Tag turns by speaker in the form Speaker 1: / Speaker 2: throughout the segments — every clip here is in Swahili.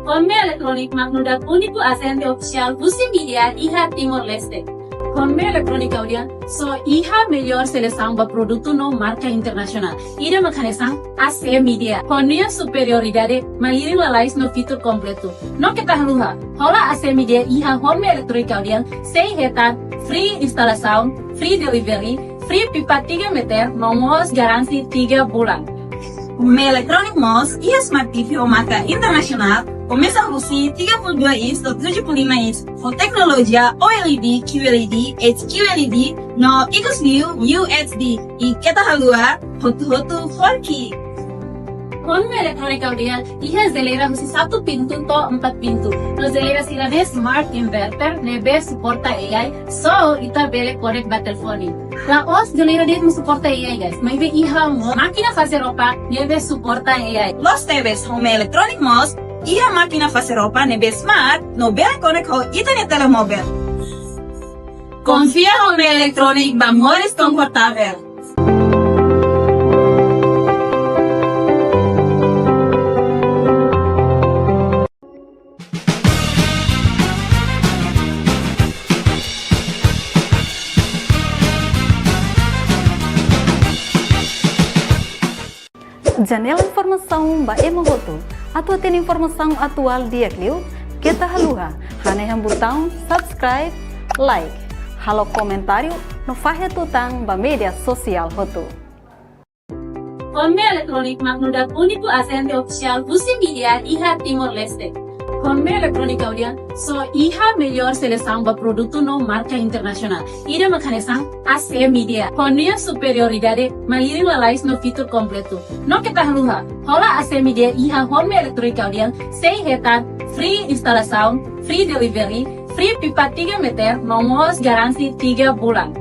Speaker 1: Conme Electronic magnudat único agente oficial Busi Media IHA Timor-Leste. Conme Electronic audian, so IHA melhor seleção para produto no marca internacional. Ida mecanismo AC Media, com minha superioridade, maliri lalais no fitur completo. No que tahluha, rola AC Media IHA Conme Electronic audian, sem retar, free instalação, free delivery, free pipa 3 meter, nomos garansi 3 bulan.
Speaker 2: Conme Electronic Mos e Smart TV ou marca internacional começa a produzir 32 inch do 75 inch com tecnologia OLED, QLED, HQLED no XView UHD e kita halua hotu 4K.
Speaker 1: Conme Electronic audian, IHA zelera husi 1 pintu to 4 pintu. No zelera sirane smart inverter, nebe suporta AI, so ita bele connect ba telefoni. La os zelera det mu suporta AI guys. Maybe IHA mo máquina fazer roupa, nebe suporta AI.
Speaker 2: Los TVs Conme Electronic Mos e a máquina fazer roupa nebe smart no bele connect ho internet telemóvel. Confia Conme Electronic ba mores confortável.
Speaker 3: Janela informação ba emogoto, atau tem informação atual dia kliu, kita haluha, hanya botão subscribe, like, halo comentário, no fahe tutang ba media sosial hotu.
Speaker 1: Conme Electronic magnudat único agente oficial Busi Media IHA Timor-Leste. Conme Electronic audian, so IHA melhor seleção para produto no marca internacional. Ida mecanismo AC Media, com minha superioridade, maliri lalais no fitur completo. No que tahluha, rola AC Media IHA Conme Electronic audian, sem retar, free instalação, free delivery, free pipa 3 meter, nomos garansi 3 bulan.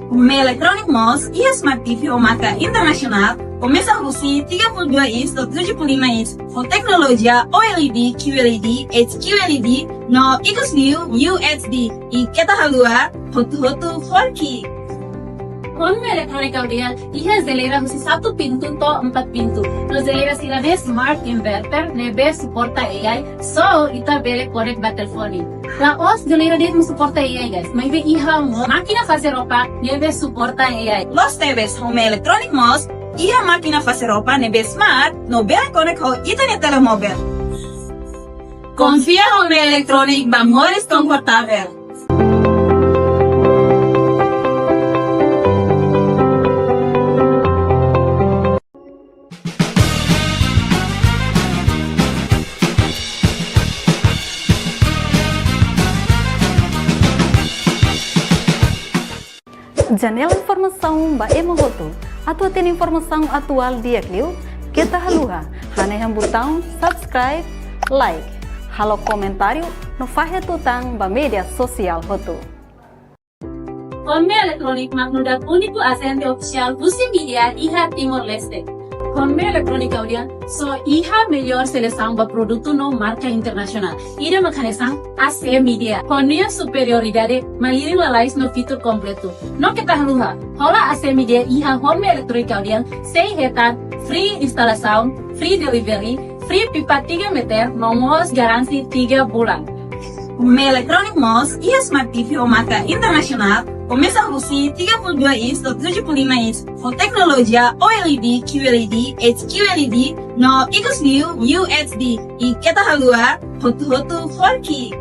Speaker 2: Conme Electronic Mos e Smart TV ou marca internacional começa a produzir 32 inch do 75 inch com tecnologia OLED, QLED, HQLED no XView UHD e kita halua hotu 4K.
Speaker 1: Conme Electronic audian, IHA zelera husi 1 pintu to 4 pintu. No zelera sirane smart inverter, nebe suporta AI, so ita bele connect ba telefoni. La os zelera det mu suporta AI guys. Maybe IHA mo máquina fazer roupa, nebe suporta AI.
Speaker 2: Los TVs Conme Electronic Mos e a máquina fazer roupa nebe smart no bele connect ho internet telemóvel. Confia Conme Electronic ba mores confortável.
Speaker 3: Janela informação ba emogoto, atau tem informação atual dia kliu, kita haluha, hanya botão subscribe, like, halo comentário, no fahe tutang ba media sosial hotu.
Speaker 1: Conme Electronic magnudat único agente oficial Busi Media IHA Timor-Leste. Conme Electronic audian, so IHA melhor seleção para produto no marca internacional. Ida mecanismo AC Media, com minha superioridade, maliri lalais no fitur completo. No que tahluha, rola AC Media IHA Conme Electronic audian, sem retar, free instalação, free delivery, free pipa 3 meter, nomos garansi 3 bulan.
Speaker 2: Conme Electronic Mos e Smart TV ou marca internacional começa a produzir 32 inch do 75 inch com tecnologia OLED, QLED, HQLED no XView UHD e kita halua hotu 4K.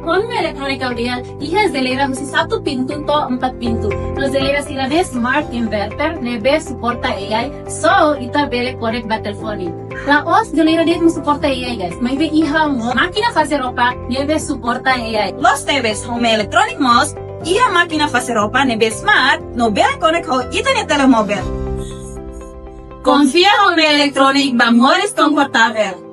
Speaker 1: Conme Electronic audian, IHA zelera husi 1 pintu to 4 pintu. No zelera sirane smart inverter, nebe suporta AI, so ita bele connect ba telefoni. La os zelera det mu suporta AI guys. Maybe IHA mo máquina fazer roupa, nebe suporta AI.
Speaker 2: Los TVs Conme Electronic Mos e a máquina fazer roupa nebe smart no bele connect ho internet telemóvel. Confia Conme Electronic ba mores confortável.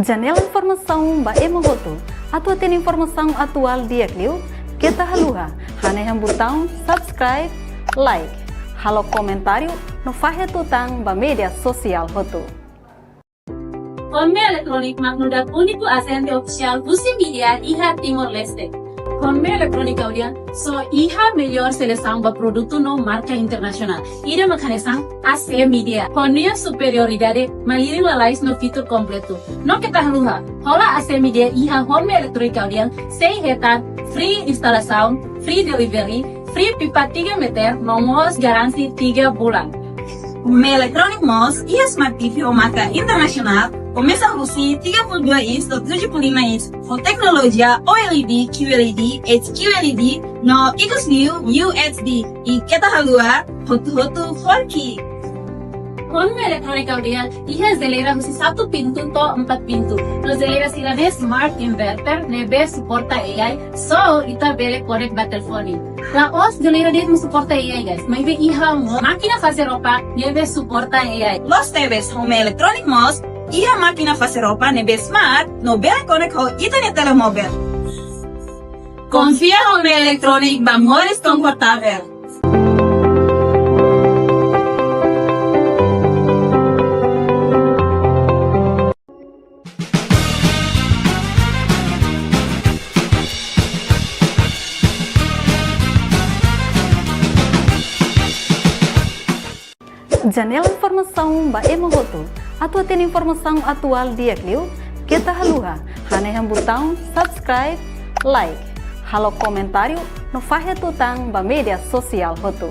Speaker 3: Janela informação ba emogoto, atau tem informação atual dia kliu, kita haluha, hanya botão subscribe, like, halo comentário, no fahe tutang ba media sosial hotu.
Speaker 1: Konme Elektronik magnudat uniku asente oficial Busi Media Iha Timor Leste. Konme Elektronik audian so iha melhor seleção para produto no marca internacional. Ida macanesang AC Media. Konia superioridade maliring lalais no fitur completo. No kita haluha. Hola AC Media iha Konme Elektronik audian 6 hektar free instalação, free delivery, free pipa 3 meter, nomos garansi 3 bulan.
Speaker 2: Konme Elektronik MOS e a Smart TV ou marca internacional começa a Rusi 32 inch do 75 inch com tecnologia OLED, QLED, HQLED no Ecosview UHD e kita halua hotu 4K.
Speaker 1: Konme Elektronik audian iha zelera husi 1 pintu to 4 pintu. No zelera sirane smart inverter nebe suporta AI so ita bele connect battlefone. La os zelera det suporta AI guys. Maybe iha mo máquina fazer roupa nebe suporta AI.
Speaker 2: Los TVs Konme Elektronik MOS e a máquina fazer roupa nebe smart no bele connect ho internet telemóvel. Confia Konme Elektronik bamores confortável.
Speaker 3: Janela informação ba emohoto atau tem informação atual dia kliu kita haluha hane botão subscribe like halo comentário no fahe tutang ba media sosial hoto.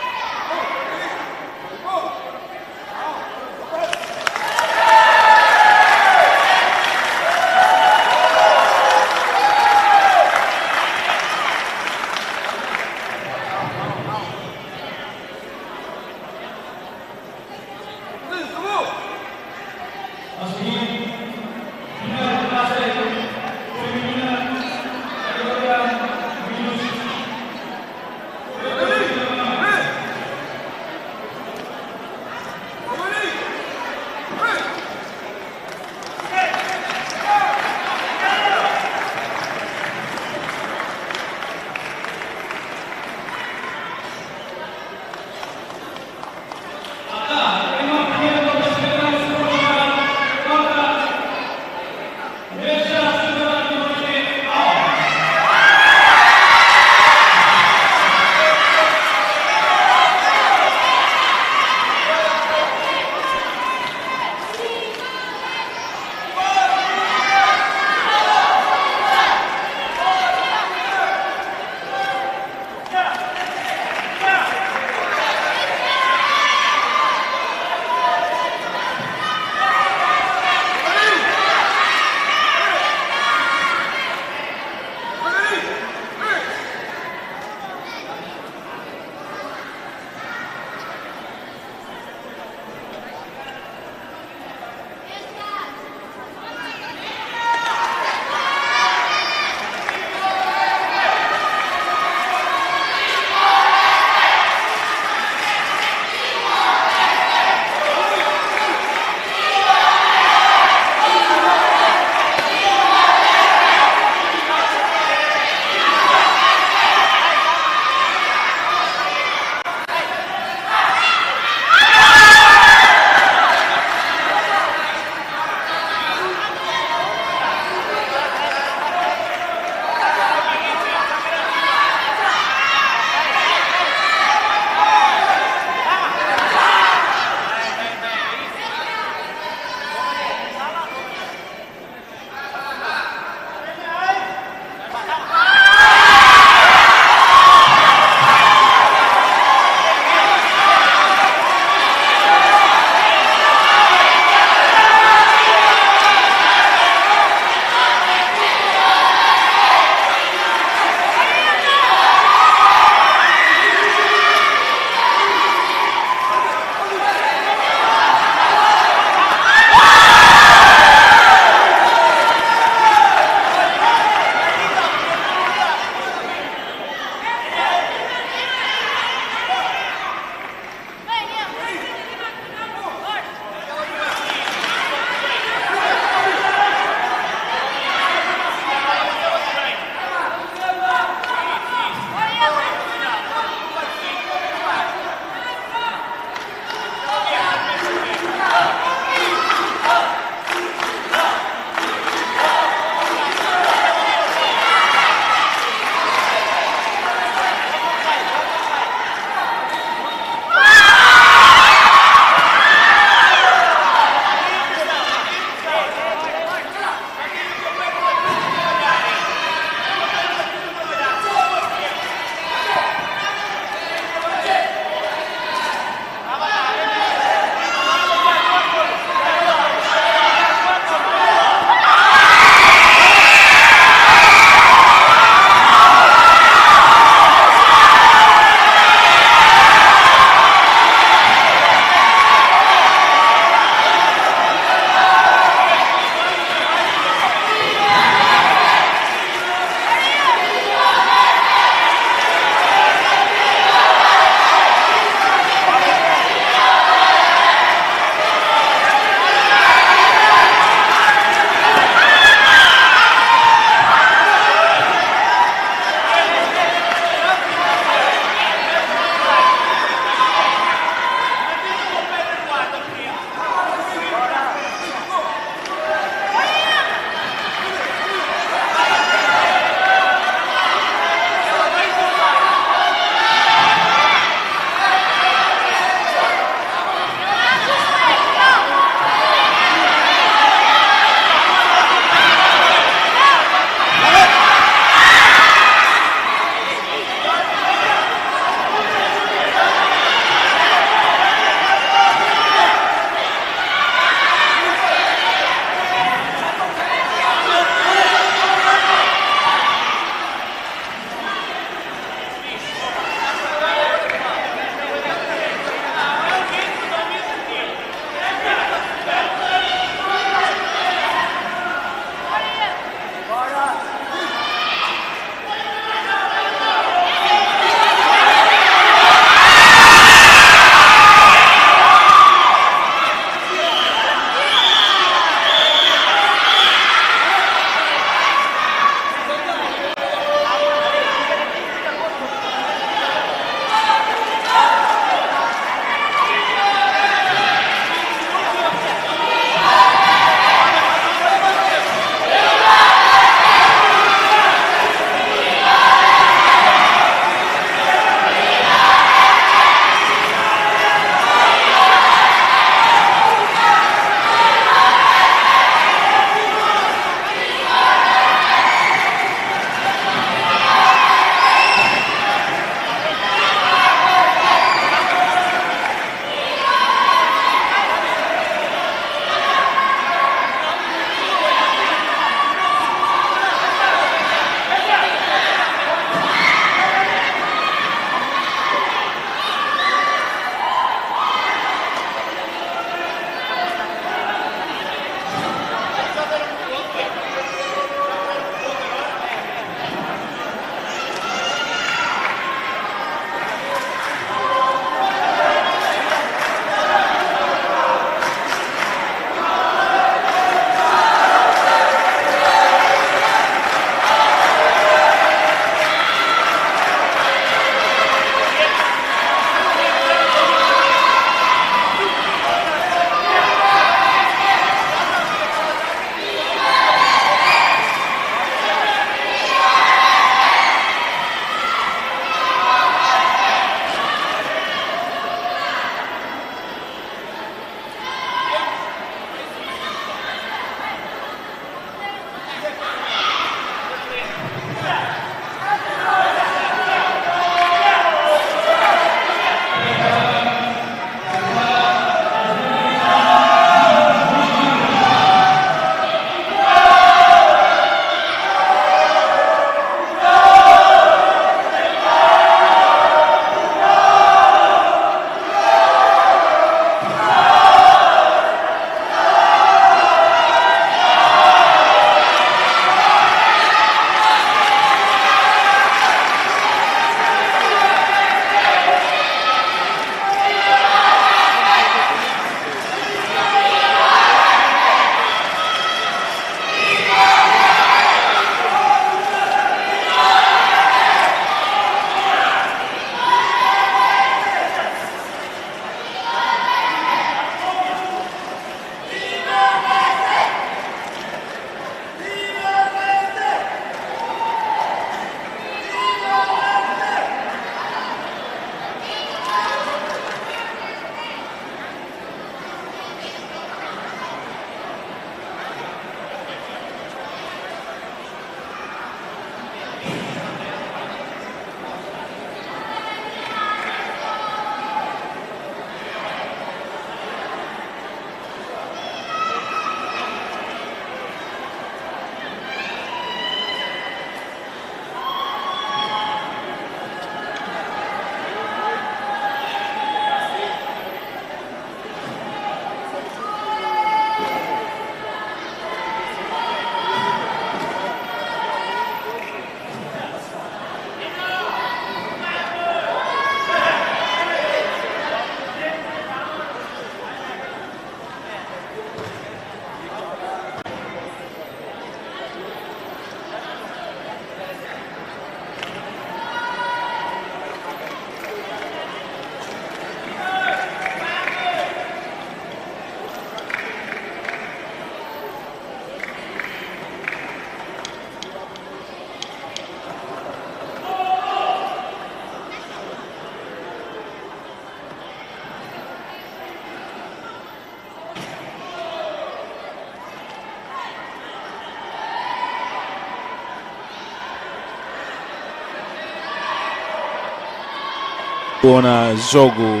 Speaker 4: Bona jogo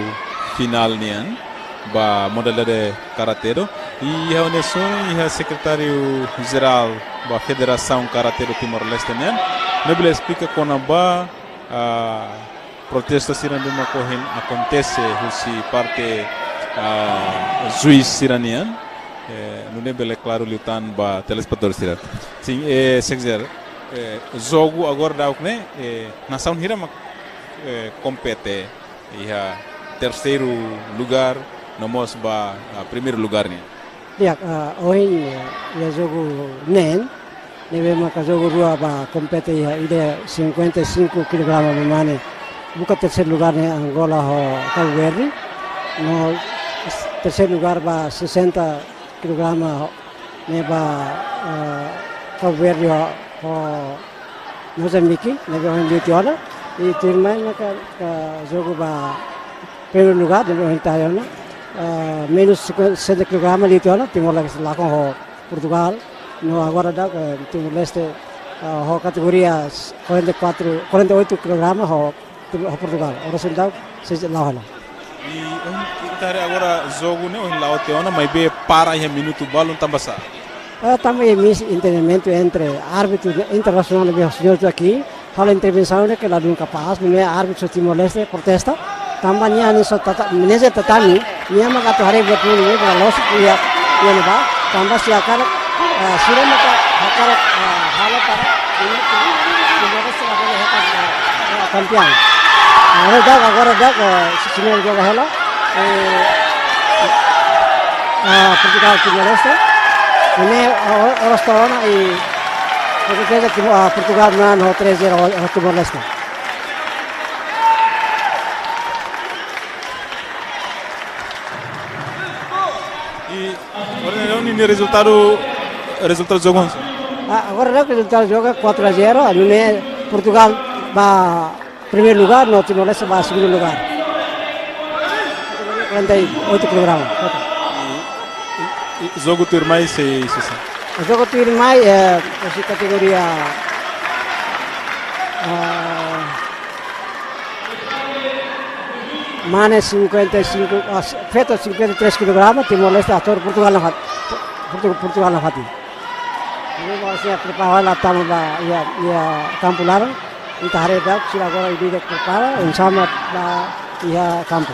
Speaker 4: final nian ba modalidade karatedo e a Uneson e a secretário geral da Federação Karatedo Timor-Leste nian não explica quando ba protesto siranduma correm acontece se parte juiz siranian não é claro lutan ba telespectador sirat sim sexer jogo agora dá o que né nação hirama compete e a terceiro lugar nós ba primeiro lugar né
Speaker 5: ya hoy ya jogo nen neve maka jogo rua ba compete ya ide 55 kg mane buka terceiro lugar né Angola ho Cabo Verde no terceiro lugar ba 60 kg né ba Cabo Verde ho Moçambique neve ho Lituânia e termina maka jogo ba primeiro lugar neve ho Italiano menos 60 kg Lituânia Timor-Leste lá com Portugal no agora dá Timor-Leste ho categoria 48 kg ho Portugal ora sendau seja lá
Speaker 4: e agora jogo né o lá o mas be para aí minuto balão tambasa
Speaker 5: também mis entendimento entre árbitro internacional e os senhores aqui fala intervenção que lá nunca passa não é árbitro Timor-Leste protesta também ani so tata manager tatami niama ka to hare betu ni ba los ya ni ba tambah siakar sira maka hakar hala para ini Timor-Leste agora é campeão agora dá sinal joga hala Portugal Timor-Leste ini orang Torona e Portugal não 3-0 Timor-Leste
Speaker 4: e agora não resultado do jogo
Speaker 5: agora o resultado do jogo 4-0 né Portugal vai primeiro lugar no Timor-Leste vai segundo lugar 48 kg
Speaker 4: jogo turmai se
Speaker 5: o jogo turmai é categoria Mane 55 feto 53 kg Timor-Leste ator Portugal na hati ini masih prepara la tamu ba ya campo larang kita hari dak sila agora ide prepara insama da ya campo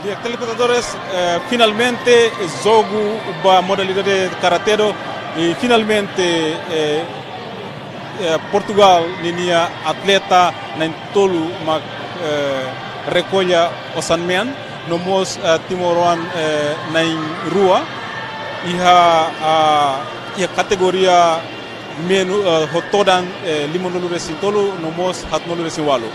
Speaker 4: Dia telespectadores, finalmente jogo a modalidade de karatedo e finalmente Portugal ninia atleta na tolu mak recolha o sanmen no mos Timoruan na rua e a categoria menu hotodan limonulu resintolo no mos hatnolu resinwalo.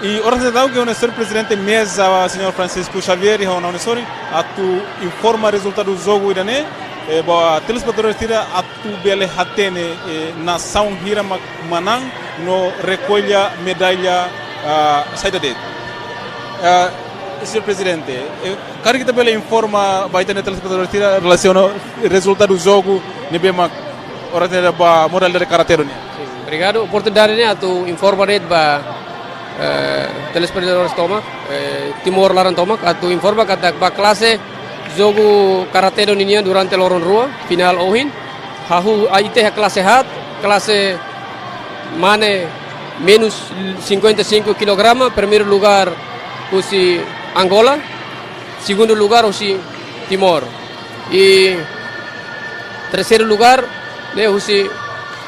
Speaker 4: E organizado que o senhor presidente mesa, o senhor Francisco Xavier, e a Unisori, a tu informa o resultado do jogo irane, a telespectadores tira a tu bele hatene na São Hira Manang no recolha medalha saída dele. Senhor presidente, quero que também informa vai ter telespectadores tira relaciona o resultado do jogo nebe mak organizada ba modalidade de karatero ni.
Speaker 6: Obrigado, oportunidade né a tu informa ba telespectadores tomak Timor Laran tomak atau informa kata ba classe jogo karate Indonesia durante loron rua final ohin hahu aite ha classe hat classe mane menos 55 kg primeiro lugar usi Angola segundo lugar usi Timor e terceiro lugar le usi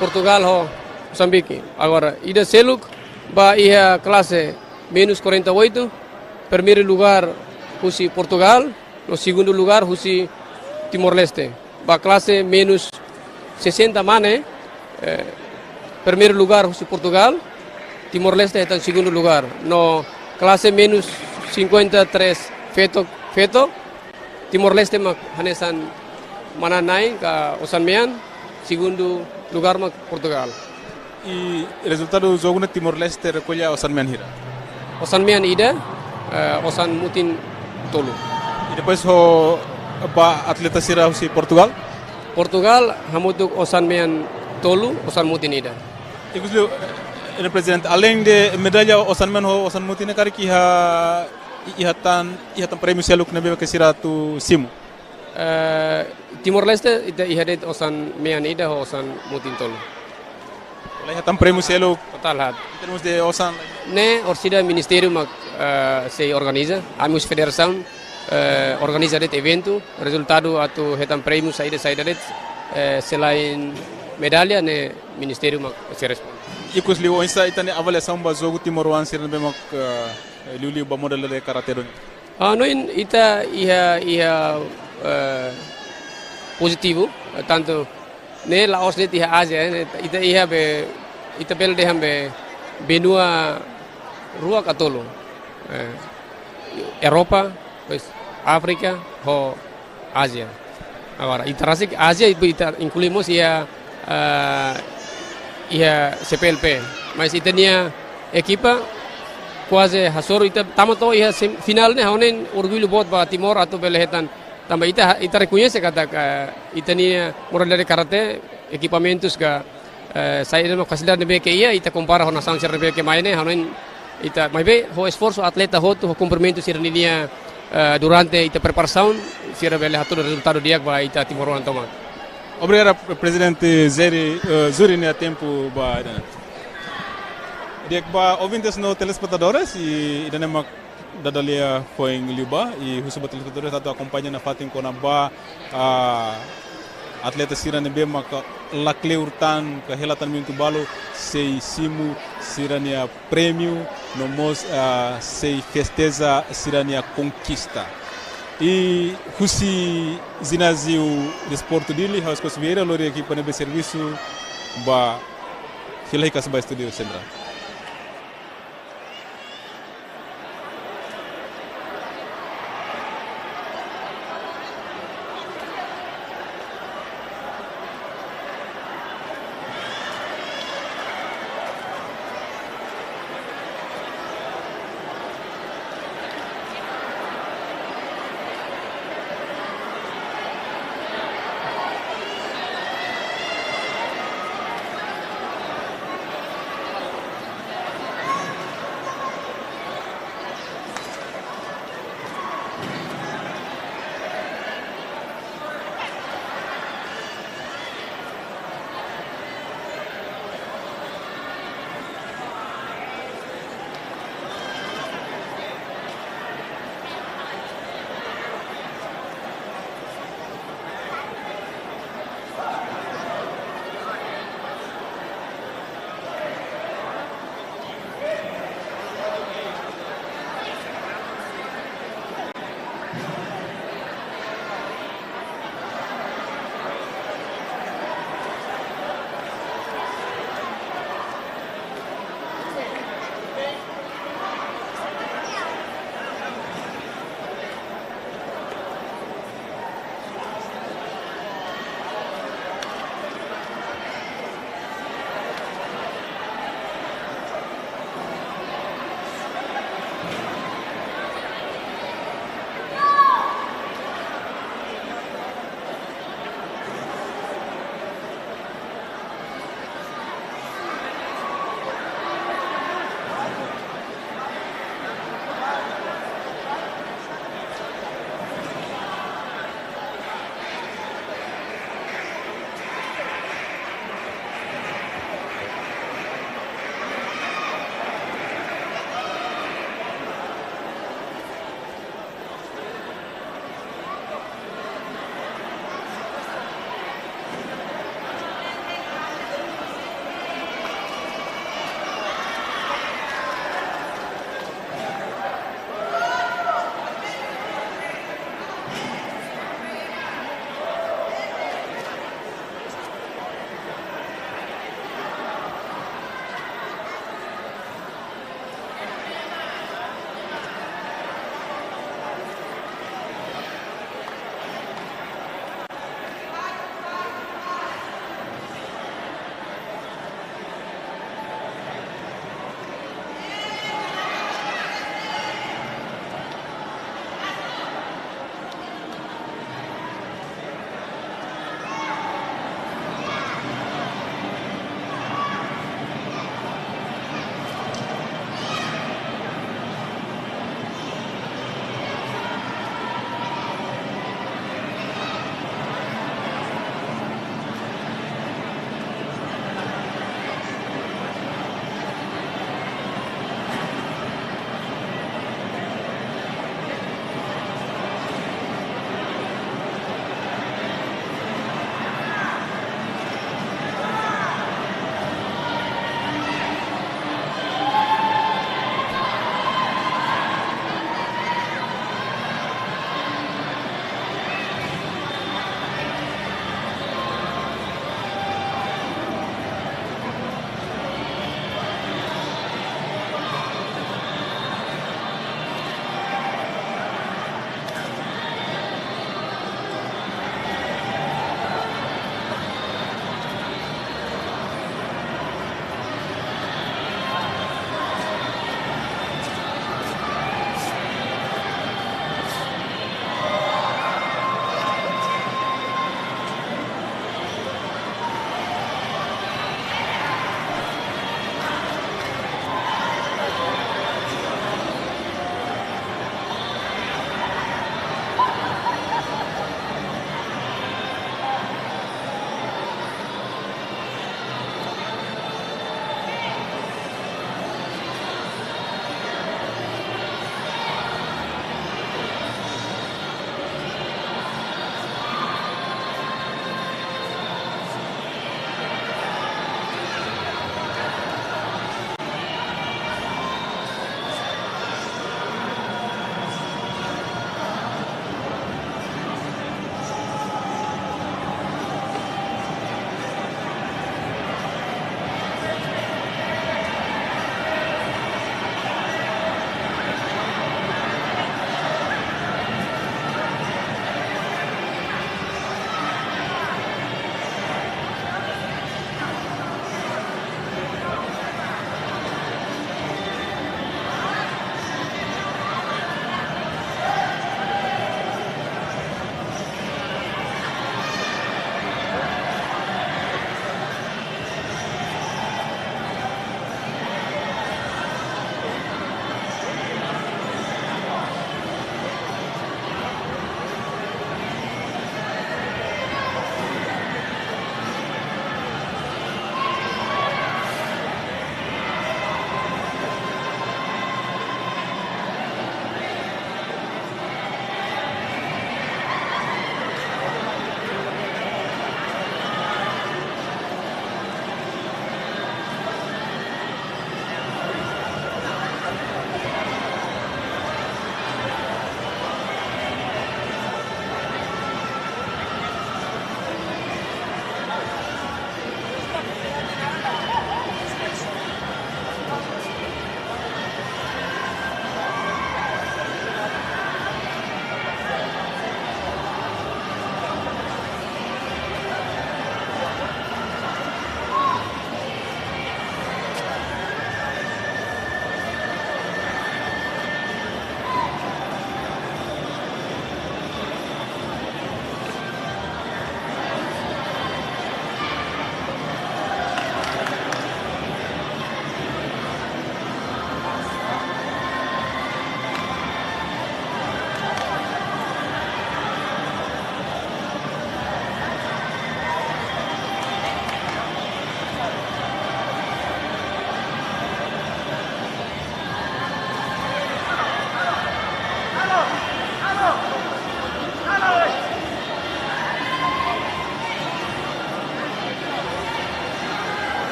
Speaker 6: Portugal ho Moçambique agora ida seluk ba ia classe menos 48, primeiro lugar husi Portugal, no segundo lugar husi Timor-Leste. Ba classe menos 60 mane, primeiro lugar husi Portugal, Timor-Leste está em segundo lugar. No classe menos 53 feto, Timor-Leste mak hanesan mananai ka osanmean, segundo lugar mak Portugal.
Speaker 4: E resultado do jogo no Timor-Leste recolhe o Sanmen Hira.
Speaker 6: O Sanmen ida, o San Mutin tolu.
Speaker 4: E depois o atleta sira si Portugal?
Speaker 6: Portugal hamutuk o Sanmen tolu, o San Mutin ida.
Speaker 4: Inclusive, o presidente, além de medalha o Sanmen o San Mutin kari ki ihatan prêmio seluk na bebe que sira tu simu.
Speaker 6: Timor-Leste ida ihadet o Sanmen ida o San Mutin tolu.
Speaker 4: Olha, tam prêmio selo
Speaker 6: total hat.
Speaker 4: Em termos de osan.
Speaker 6: Ne, orsida ministério mak se organiza, amus federação organiza det evento, resultado atu hetam prêmio saída det selain medalha ne ministério mak se responde.
Speaker 4: E kus liu insa itane avaliação ba jogo Timor-Wan sir be mak liu ba model de karate don.
Speaker 6: Noin ita iha positivo tanto ne Laos det iha Asia ita iha be ita bel de hambe benua rua katolo Europa pues África ho Asia agora ita Asia ita incluímos iha CPLP mas ita nia equipa quase hasoro ita tamato iha final ne honen orgulho bot ba Timor atau belehetan tambah ita reconhece kata ita nia moral dari karate equipamentos ga saya não facilidade de que ia ita compara com nação ser que mais né hanen ita mais bem o esforço atleta o cumprimento ser linha durante ita preparação ser bele hatu resultado dia ba ita Timor-Wan toma.
Speaker 4: Obrigado presidente Zuri ne tempo ba dia ba ouvintes no telespectadores e dana mak dadalia foi em Liba e os telespectadores atau acompanha na fatin com ba atleta sirane be maka lakle urtan ka helatan mintu balo sei simu sirania prêmio no mos sei festeza sirania conquista e husi zinazio desporto dele haus cosveira lori aqui para be serviço ba filai ka ba studio central.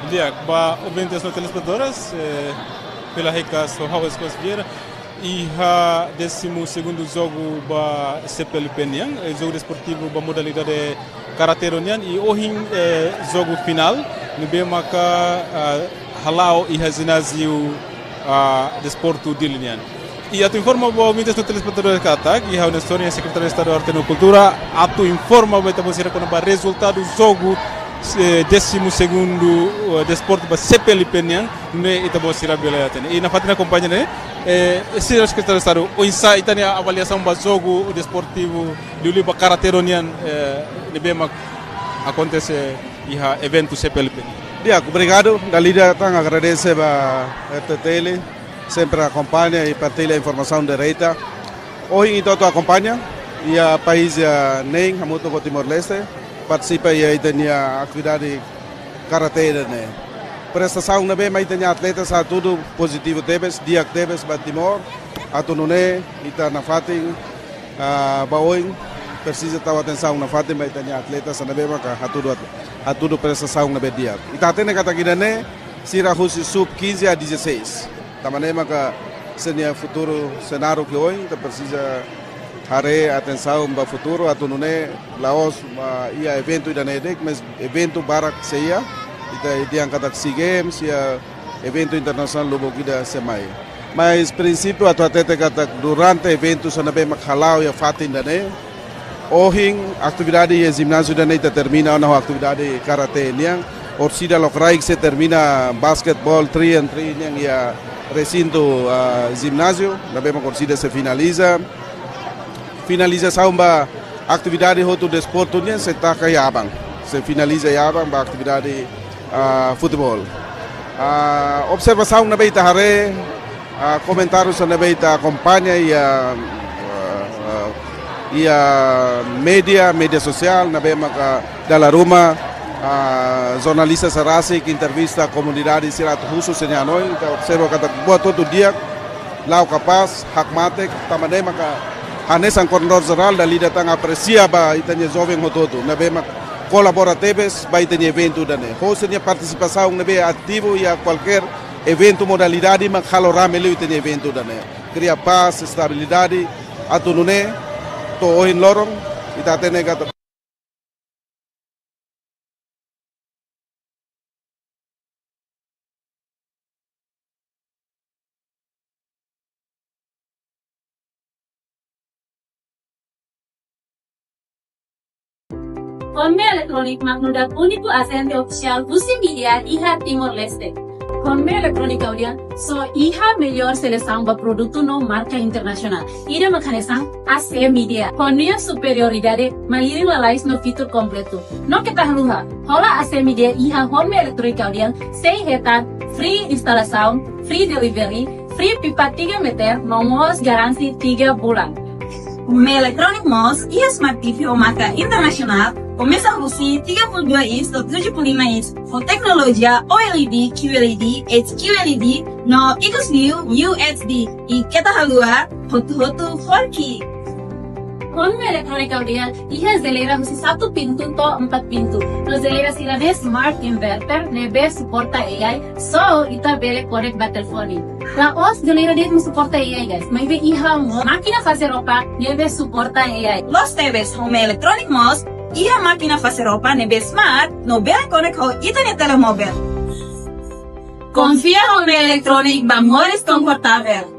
Speaker 4: Dia, ba ouvintes no telespectadores, pela Rica Sorraus Vieira, e a 12º jogo ba CPLP Nian, jogo desportivo ba modalidade Karate Nian, e hoje jogo final, no Bemaka Halau e a ginásio desporto de Nian. E a tu informa ba ouvintes no telespectadores que ataque, e a Unestória, secretário de Estado de Arte e Cultura, a tu informa ba estamos com o resultado do jogo 12º desporto ba CPLP Nian, ne itabo sira bela atene. E na fatina companhia né, esse secretário de Estado, o insa itania avaliação ba jogo desportivo do Liba Karate Nian, ne bema acontece e a evento CPLP.
Speaker 7: Dia, obrigado. Dalida tang agradece a TTL, sempre acompanha e partilha informação direita. Hoje todo acompanha e a país nem a muito Timor-Leste participa e aí tem a atividade karate né. Prestação na bem aí tem atletas a tudo positivo tebes, dia tebes ba Timor, a tunune ita na fating baoing precisa ter atenção na fating ba tem atletas na bem maka a tudo prestação na bem dia. Ita tem kata kita né sira husi sub 15 a 16. Tamane maka senia futuro cenário que hoje tá precisa hare atenção para o futuro, a tunune Laos ia evento ida nedek, mas evento barak seia, ita diangkat SEA Games, ia evento internacional lobo kita semai. Mas princípio a atleta kata durante evento sana bem makhalau ia fatin dane, ohing atividade e ginásio dane ita termina na atividade karate niang, orsida lokrai se termina basketball 3-on-3 niang ia recinto ginásio, na bem orsida se finalização da atividade do desporto né se taca Yabang, se finaliza Yabang da atividade futebol. Observação na beita hare, comentários na beita acompanha e a mídia social na beima da Roma, jornalista Sarasi que entrevista a comunidade Sirato Russo senhanoi, então observa que boa todo dia, lá capaz, hakmatek, tamanei maka Hanesan Coronel Geral dali datang apresia ba itanya jovem hototo na bema colaborativos ba itanya evento dane. Hostnya participação na be ativo e a qualquer evento modalidade makhalorame le itanya evento dane. Cria paz, estabilidade, atunune to ohin lorong itatene kata
Speaker 1: Conme elektronik magnudat único agente oficial Lucy Media IHA Timor-Leste. Conme elektronik audian so IHA melhor seleção para produto no marca internacional. Ida mecanismo AC Media. Conme superioridade maliri lalais no fitur completo. No que tahluha. Hola AC Media IHA Conme elektronik audian 6 hectare, free instalação, free delivery, free pipa 3 meter, nomos garansi 3 bulan.
Speaker 2: Conme Electronic Mos e Smart TV ou marca internacional começa a Lucy 32 inch do 75 inch com tecnologia OLED, QLED, HQLED no Eagle's UHD e kita halua hotu 4K.
Speaker 1: Conme elektronik audian IHA zelera husi 1 pintu to 4 pintu. No zelera sila de smart inverter nebe suporta AI so ita bele connect ba telefoni. La os zelera de suporta AI guys. Mas ve IHA mo máquina fazer roupa nebe suporta AI.
Speaker 2: Los TVs Home Electronic Mos e a máquina fazer roupa nebe smart no bele connect ho internet telemóvel. Confia Home Electronic ba mores confortável.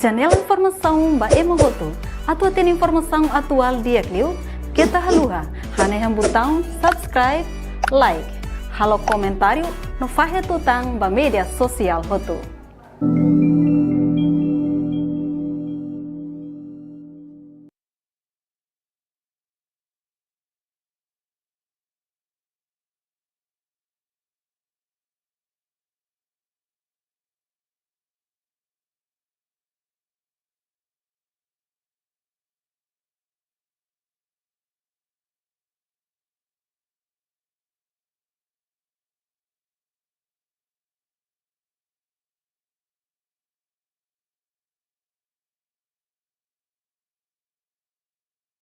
Speaker 3: Janela informação ba emohoto, atua tem informação atual dia clio, kita haluha, haneham botão subscribe, like, halo comentário, no fahe tutang ba media sosial hoto.